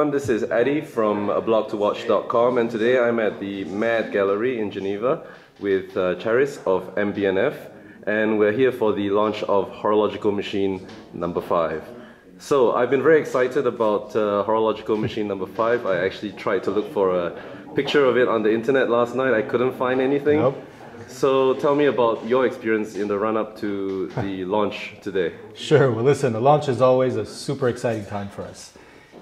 everyone, this is Eddie from aBlogtoWatch.com, and today I'm at the MAD Gallery in Geneva with Charis of MB&F, and we're here for the launch of Horological Machine Number 5. So I've been very excited about Horological Machine Number 5. I actually tried to look for a picture of it on the internet last night. I couldn't find anything. Nope. So tell me about your experience in the run-up to the launch today. Sure. Well, listen, the launch is always a super exciting time for us.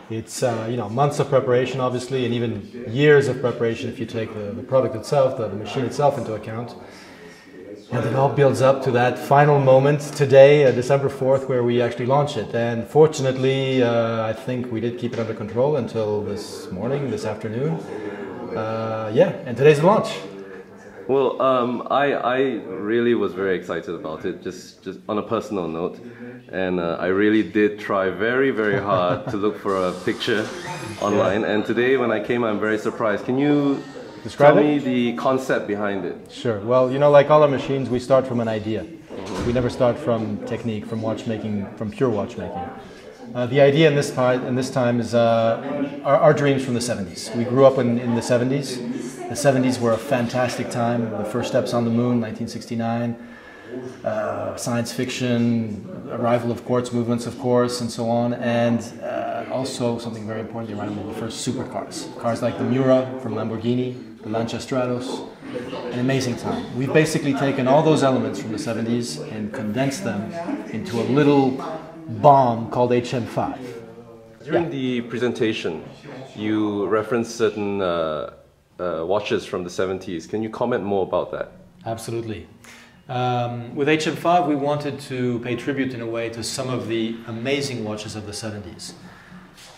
It's months of preparation, obviously, and even years of preparation if you take the product itself, the machine itself into account. And it all builds up to that final moment today, December 4th, where we actually launch it. And fortunately, I think we did keep it under control until this morning, this afternoon. And today's the launch. Well, I really was very excited about it, just on a personal note, and I really did try very, very hard to look for a picture online. And today, when I came, I'm very surprised. Can you tell me the concept behind it? Sure. Well, like all our machines, we start from an idea. We never start from technique, from watchmaking, from pure watchmaking. The idea in this time is our dreams from the 70s. We grew up in the 70s. The 70s were a fantastic time. The first steps on the moon, 1969. Science fiction, arrival of quartz movements, of course, and so on. And also something very important, the arrival of the first supercars. Cars like the Miura from Lamborghini, the Lancia Stratos. An amazing time. We've basically taken all those elements from the 70s and condensed them into a little bomb called HM5. During the presentation, you referenced certain watches from the 70s. Can you comment more about that? Absolutely. With HM5, we wanted to pay tribute in a way to some of the amazing watches of the 70s.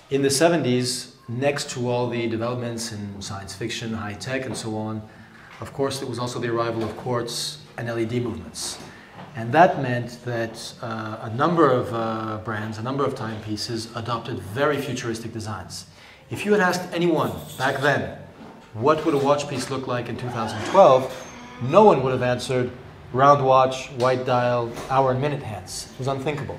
In the 70s, next to all the developments in science fiction, high tech, and so on, of course, there was also the arrival of quartz and LED movements. And that meant that a number of brands, a number of timepieces adopted very futuristic designs. If you had asked anyone back then, what would a watch piece look like in 2012, no one would have answered round watch, white dial, hour and minute hands. It was unthinkable.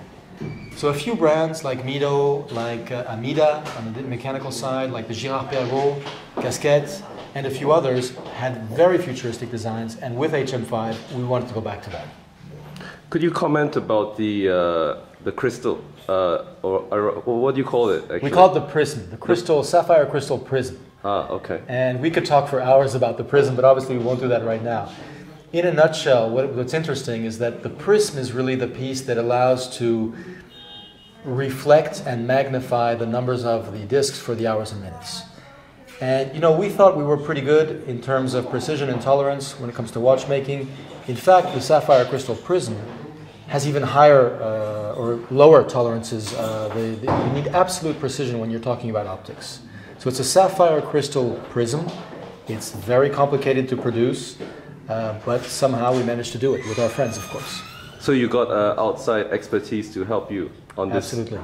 So a few brands like Mido, like Amida on the mechanical side, like the Girard-Perregaux, Casquette, and a few others had very futuristic designs, and with HM5 we wanted to go back to that. Could you comment about the crystal, or what do you call it actually? We call it the prism, the crystal, sapphire crystal prism. Ah, okay. And we could talk for hours about the prism, but obviously we won't do that right now. In a nutshell, what's interesting is that the prism is really the piece that allows to reflect and magnify the numbers of the discs for the hours and minutes. And we thought we were pretty good in terms of precision and tolerance when it comes to watchmaking. In fact, the sapphire crystal prism has even higher or lower tolerances. You need absolute precision when you're talking about optics. So it's a sapphire crystal prism. It's very complicated to produce, but somehow we managed to do it with our friends, of course. So you got outside expertise to help you on this? Absolutely.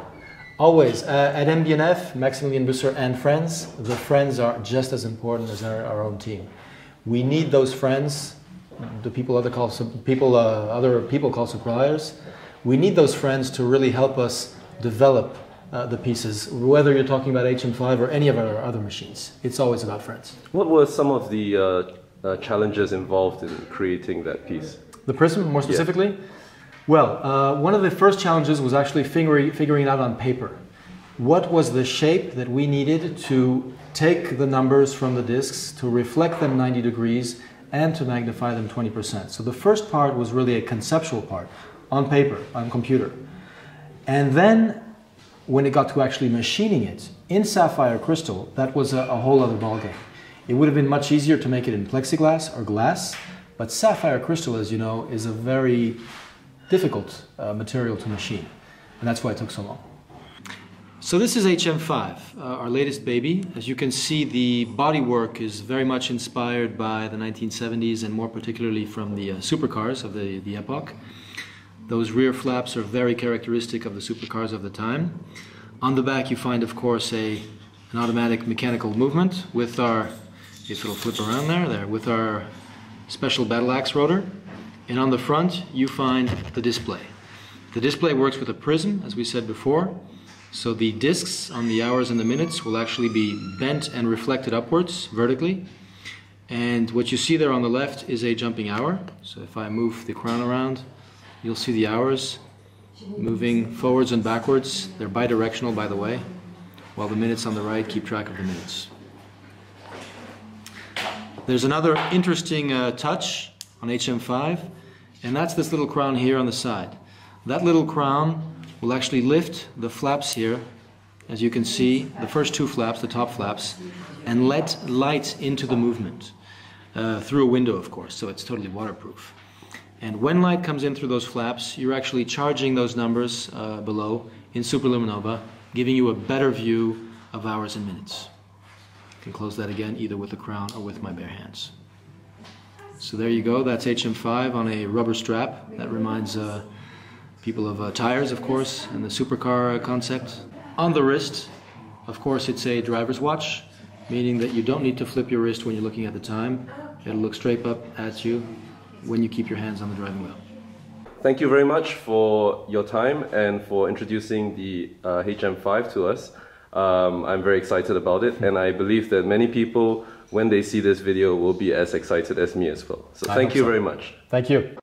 Always. At MB&F, Maximilian Busser and friends, the friends are just as important as our own team. We need those friends, the people other people call suppliers. We need those friends to really help us develop the pieces, whether you're talking about HM5 or any of our other machines. It's always about friends. What were some of the challenges involved in creating that piece? The prism, more specifically? Yeah. Well, one of the first challenges was actually figuring it out on paper. What was the shape that we needed to take the numbers from the discs, to reflect them 90 degrees, and to magnify them 20%. So the first part was really a conceptual part, on paper, on computer. And then, when it got to actually machining it in sapphire crystal, that was a whole other ballgame. It would have been much easier to make it in plexiglass or glass, but sapphire crystal, as you know, is a very difficult material to machine, and that's why it took so long. So this is HM5, our latest baby. As you can see, the bodywork is very much inspired by the 1970s and more particularly from the supercars of the epoch. Those rear flaps are very characteristic of the supercars of the time. On the back you find, of course, an automatic mechanical movement with our, if it'll flip around there, with our special battle axe rotor. And on the front you find the display. The display works with a prism, as we said before. So the discs on the hours and the minutes will actually be bent and reflected upwards vertically. And what you see there on the left is a jumping hour. So if I move the crown around, you'll see the hours moving forwards and backwards. They're bidirectional, by the way, while the minutes on the right keep track of the minutes. There's another interesting touch on HM5, and that's this little crown here on the side. That little crown will actually lift the flaps here, as you can see, the first two flaps, the top flaps, and let light into the movement through a window, of course, so it's totally waterproof. And when light comes in through those flaps, you're actually charging those numbers below in superluminova, giving you a better view of hours and minutes. I can close that again either with the crown or with my bare hands. So there you go, that's HM5 on a rubber strap. That reminds people of tires, of course, and the supercar concept. On the wrist, of course, it's a driver's watch, meaning that you don't need to flip your wrist when you're looking at the time. It'll look straight up at you when you keep your hands on the driving wheel. Thank you very much for your time and for introducing the HM5 to us. I'm very excited about it, and I believe that many people, when they see this video, will be as excited as me as well. So thank you very much. Thank you.